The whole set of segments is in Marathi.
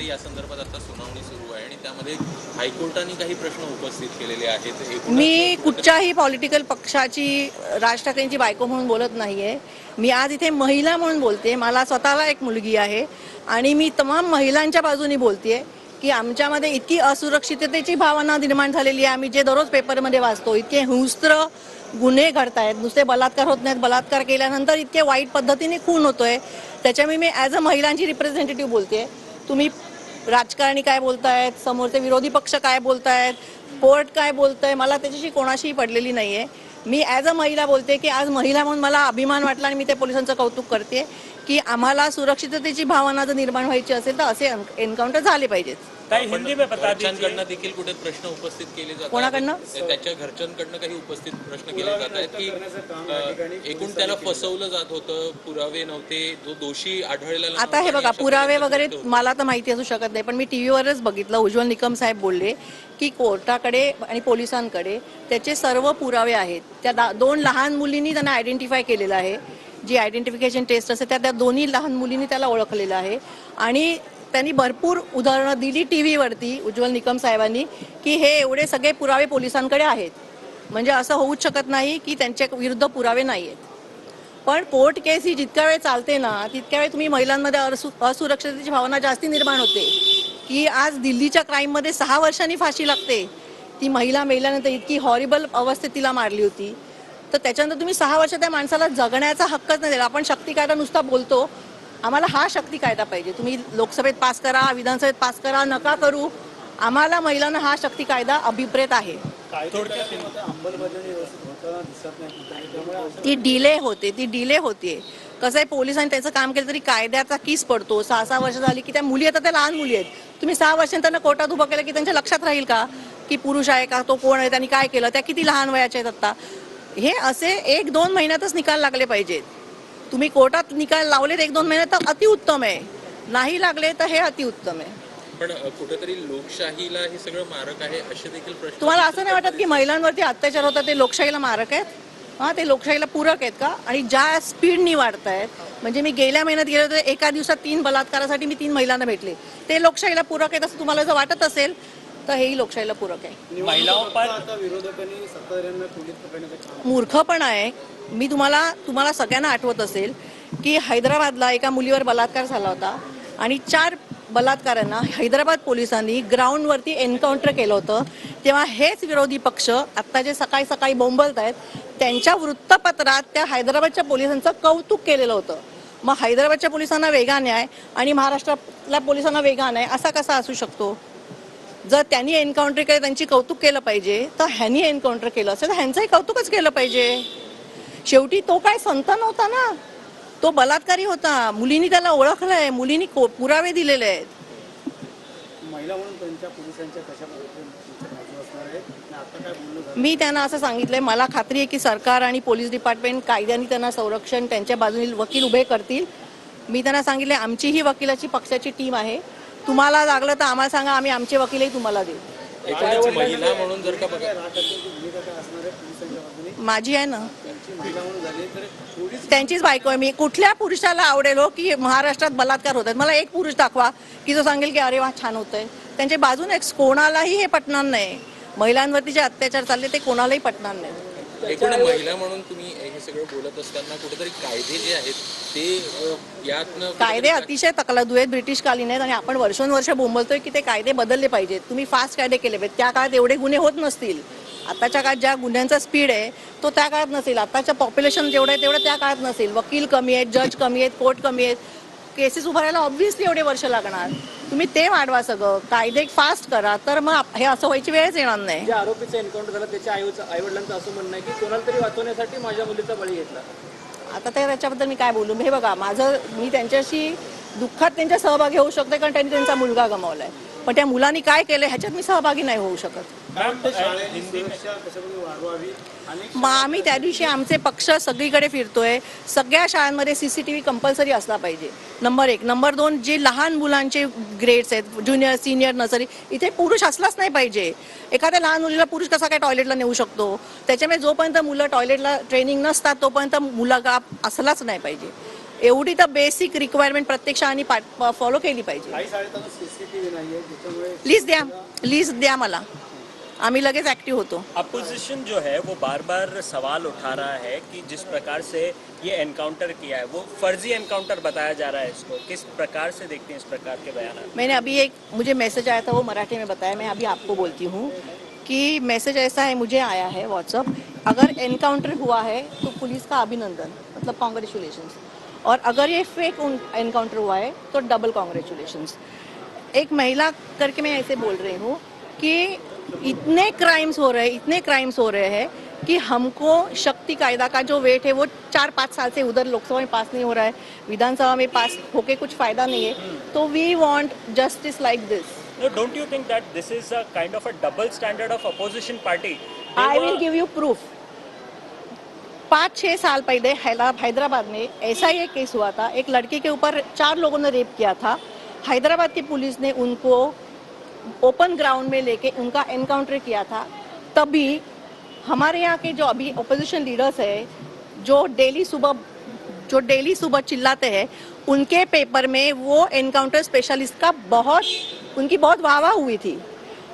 आहे या संदर्भात आता सुनावणी सुरू आहे आणि त्यामध्ये हायकोर्टाने काही प्रश्न उपस्थित केलेले आहेत। मी कुठच्याही पॉलिटिकल पक्षाची राज ठाकरेंची बायको म्हणून बोलत नाहीये। मी आज इथे महिला म्हणून बोलते। मला स्वतःला एक मुलगी आहे आणि मी तमाम महिलांच्या बाजूने बोलतेय की आमच्यामध्ये इतकी असुरक्षिततेची भावना निर्माण झालेली आहे। आम्ही जे दररोज पेपरमध्ये वाचतो इतके हिंस्त्र गुन्हे घडतायत, नुसते बलात्कार होत नाहीत, बलात्कार केल्यानंतर इतके वाईट पद्धतीने खून होतोय। त्याच्यामुळे मी ॲज अ महिलांची रिप्रेझेंटेटिव्ह बोलते। तुम्ही राजकारणी काय बोलतायत, समोरचे विरोधी पक्ष काय बोलतायत, कोर्ट काय बोलतंय, मला त्याच्याशी कोणाशीही पडलेली नाहीये। मी ॲज अ महिला बोलते की आज महिला म्हणून मला अभिमान वाटला आणि मी त्या पोलिसांचं कौतुक करते की आम्हाला सुरक्षिततेची भावना जर निर्माण व्हायची असेल तर असे एन्काउंटर झाले पाहिजेत। हिंदी में बता घरच्यांकडनं देखील कुठे प्रश्न उपस्थित केले जातात, कोणाकडनं? त्याच्या घरच्यांकडनं काही उपस्थित प्रश्न केले जात आहेत की एकूण त्याला फसवलं जात होतं, पुरावे नव्हते, जो दोषी आढळलेला नव्हता। आता हे बघा, पुरावे वगैरे मला तर माहिती असू शकत नाही, पण मी टीव्हीवरच बघितलं, उज्ज्वल निकम साहेब बोलले की कोर्टाकडे आणि पोलिसांकडे त्याचे सर्व पुरावे आहेत। त्या दोन लहान मुलींनी त्यांना आयडेंटिफाय केलेलं आहे, जी आयडेंटिफिकेशन टेस्ट असते त्या दोन्ही लहान मुलींनी त्याला ओळखलेलं आहे आणि त्यांनी भरपूर उदाहरणं दिली टीव्हीवरती उज्ज्वल निकम साहेबांनी की हे एवढे सगळे पुरावे पोलिसांकडे आहेत। म्हणजे असं होऊच शकत नाही की त्यांच्या विरुद्ध पुरावे नाही आहेत। पण कोर्ट केस ही जितक्या वेळ चालते ना तितक्या वेळ तुम्ही महिलांमध्ये असुरक्षिततेची भावना जास्ती निर्माण होते की आज दिल्लीच्या क्राईममध्ये 6 वर्षांनी फाशी लागते। ती महिला मेल्यानंतर इतकी हॉरिबल अवस्थेत तिला मारली होती, तर त्याच्यानंतर तुम्ही 6 वर्ष त्या माणसाला जगण्याचा हक्कच नाही दिला। आपण शक्ती कायदा नुसता बोलतो, आम्हाला हा शक्ती कायदा पाहिजे। तुम्ही लोकसभेत पास करा, विधानसभेत पास करा, नका करू, आम्हाला महिलांना हा शक्ती कायदा अभिप्रेत आहे। ती डिले होते कसं आहे, पोलिसांनी त्याचं काम केलं तरी कायद्याचा कीस पडतो। 6 वर्ष झाली की त्या मुली आता त्या लहान मुली आहेत, तुम्ही 6 वर्षांनी त्यांना कोर्टात उभं केलं की त्यांच्या लक्षात राहील का की पुरुष आहे का, तो कोण आहे, त्यांनी काय केलं, त्या किती लहान वयाच्या आहेत आता। हे असे 1-2 महिन्यातच निकाल लागले पाहिजेत। तुम्ही कोर्टात निकाल लावलेत 1-2 महिन्यात तर अतिउत्तम आहे, नाही लागले तर हे अतिउत्तम आहे। पण कुठेतरी लोकशाहीला हे सगळं मारक आहे असे देखील प्रश्न। तुम्हाला असं नाही वाटत की महिलांवरती अत्याचार होतात ते लोकशाहीला मारक आहेत? हां, ते लोकशाहीला पूरक आहेत का? आणि ज्या स्पीडनी वाढत आहेत, म्हणजे मी गेल्या महिन्यात गेले होते, एका दिवसात 3 बलात्कारासाठी मी 3 महिलांना भेटले, ते लोकशाहीला पूरक आहेत असं तुम्हाला जर वाटत असेल तर हेही लोकशाहीला पूरक आहे। महिलाओं पर मूर्खपण आहे। मी तुम्हाला सगळ्यांना आठवत असेल की हैदराबादला एका मुलीवर बलात्कार झाला होता आणि 4 बलात्कारांना हैदराबाद पोलिसांनी ग्राउंडवरती एन्काउंटर केलं होतं। तेव्हा हेच विरोधी पक्ष आत्ता जे सकाळी सकाळी बोंबलत आहेत त्यांच्या वृत्तपत्रात त्या हैदराबादच्या पोलिसांचं कौतुक केलेलं होतं। मग हैदराबादच्या पोलिसांना वेगळा न्याय आणि महाराष्ट्रातल्या पोलिसांना वेगळा न्याय असा कसा असू शकतो? जर त्यांनी एन्काउंटर केलं, त्यांची कौतुक केलं पाहिजे, तर ह्यांनी एन्काउंटर केलं असेल तर ह्यांचंही कौतुकच केलं पाहिजे। शेवटी तो काय संत नव्हता ना, तो बलात्कारी होता। मुलींनी त्याला ओळखलंय, मुलींनी पुरावे दिलेले आहेत। मी त्यांना असं सांगितलंय, मला खात्री आहे की सरकार आणि पोलीस डिपार्टमेंट कायद्याने त्यांना संरक्षण, त्यांच्या बाजूने वकील उभे करतील। मी त्यांना सांगितले आमची ही वकिलाची पक्षाची टीम आहे, तुम्हाला लागलं तर आम्हाला सांगा, आम्ही आमचे वकीलही तुम्हाला देऊ। महिला म्हणून जर का बघा, माझी आहे ना, त्यांचीच बायको आहे मी। कुठल्या पुरुषाला आवडेल हो की महाराष्ट्रात बलात्कार होत आहेत? मला एक पुरुष दाखवा की जो सांगेल की अरे वा छान होतंय। त्यांच्या बाजूने कोणालाही हे पटणार नाही। महिलांवरती जे अत्याचार चालले ते कोणालाही पटणार नाही। एकूण महिला म्हणून तुम्ही हे सगळं बोलत असताना कुठेतरी कायदे जे आहेत ते यातनं कायदे अतिशय तकलादू आहेत, ब्रिटिशकालीन आहेत आणि आपण वर्षोनवर्ष बोंबलतोय की ते कायदे बदलले पाहिजेत, तुम्ही फास्ट कायदे केले पाहिजेत। त्या काळात एवढे गुन्हे होत नसतील, आताच्या काळात ज्या गुन्ह्यांचा स्पीड आहे तो त्या काळात नसेल, आताच्या पॉप्युलेशन जेवढं आहे तेवढं त्या काळात नसेल। वकील कमी आहेत, जज कमी आहेत, कोर्ट कमी आहेत, केसेस उभारायला ऑब्व्हियसली एवढे वर्ष लागणार। तुम्ही ते वाढवा, सगळं कायदे फास्ट करा, तर मग हे असं व्हायची वेळच येणार नाही। ज्या आरोपीचं एन्काउंटर झालं त्याच्या आईवडिलांचं असं म्हणणं आहे की कोणाला तरी वाचवण्यासाठी माझ्या मुलीचा बळी घेतला। आता त्याच्याबद्दल मी काय बोलू? हे बघा, मी त्यांच्याशी दुःखात त्यांच्या सहभागी होऊ शकते कारण त्यांनी त्यांचा मुलगा गमावलाय, पण त्या मुलांनी काय केलं ह्याच्यात मी सहभागी नाही होऊ शकत। मग आम्ही त्या दिवशी आमचे पक्ष सगळीकडे फिरतोय, सगळ्या शाळांमध्ये CCTV कंपल्सरी असला पाहिजे, नंबर 1। नंबर 2, जे लहान मुलांचे ग्रेड्स आहेत, ज्युनियर, सिनियर, नर्सरी, इथे पुरुष असलाच नाही पाहिजे। एखाद्या लहान मुलीला पुरुष कसा काय टॉयलेटला नेऊ शकतो? त्याच्यामुळे जोपर्यंत मुलं टॉयलेटला ट्रेनिंग नसतात तोपर्यंत मुलगा असलाच नाही पाहिजे। एवढी तर बेसिक रिक्वायरमेंट प्रत्येक शाळांनी फॉलो केली पाहिजे. काही शाळेत आता सीसीटीव्ही नाहीये ज्याच्यामुळे लिस्ट द्या मला, आम्ही लगेच ऍक्टिव्ह होतो. अपोजिशन जो है वो बार बार सवाल उठा रहा है कि जिस प्रकार से ये एनकाउंटर किया है वो फर्जी एनकाउंटर बताया जा रहा है इसको, किस प्रकार से देखते हैं इस प्रकार के बयान? मैंने अभी मुझे मैसेज आया था, वो मराठी में बताया, मैं अभी आपको बोलती हूँ कि मैसेज ऐसा है, मुझे आया है व्हाट्सअप, अगर एनकाउंटर हुआ है तो पुलिस का अभिनंदन, मतलब कॉन्ग्रेचुलेशंस, और अगर ये फेक एनकाउंटर हुआ है तो डबल कॉन्ग्रेचुलेशंस. एक महिला करके मैं ऐसे बोल रही हूँ कि इतने क्राइम्स हो रहे हैं कि हमको शक्ति कायदा का जो वेट है वो 4-5 साल से उधर लोकसभा में पास नहीं हो रहा है, विधानसभा में पास होके कुछ फायदा नहीं है, तो we want justice like this. No, don't you think that this is a kind of a double standard of opposition party? I will give you proof. 5-6 साल पहले हैदराबाद में ऐसा ही एक केस हुआ था, एक लड़के के ऊपर 4 लोगों ने रेप किया था. हैदराबाद की पुलिस ने उनको ओपन ग्राउंड में लेके उनका एनकाउंटर किया था. तभी हमारे यहाँ के जो अभी ओपोजिशन लीडर्स है, जो डेली सुबह चिल्लाते हैं, उनके पेपर में वो एनकाउंटर स्पेशलिस्ट का उनकी बहुत वाहवाह हुई थी.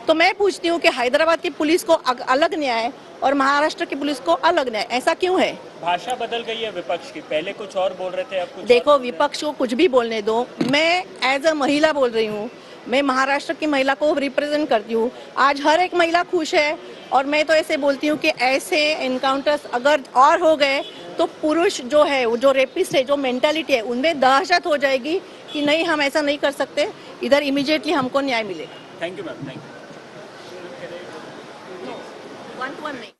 तो मैं पूछती हूँ कि हैदराबाद की पुलिस को अलग न्याय और महाराष्ट्र की पुलिस को अलग न्याय, ऐसा क्यों है? भाषा बदल गई है विपक्ष की, पहले कुछ और बोल रहे थे, अब कुछ देखो, और बोल रहे हैं. विपक्ष को कुछ भी बोलने दो. मैं एज अ महिला बोल रही हूँ, मैं महाराष्ट्र की महिला को रिप्रेजेंट करती हूँ. आज हर एक महिला खुश है, और मैं तो ऐसे बोलती हूँ कि ऐसे एनकाउंटर्स अगर और हो गए तो पुरुष जो है, वो जो रेपिस्ट है, जो मेंटालिटी है, उनमें दहशत हो जाएगी कि नहीं, हम ऐसा नहीं कर सकते, इधर इमीडिएटली हमको न्याय मिलेगा. Thank you ma'am, thank you. 1-1 नहीं.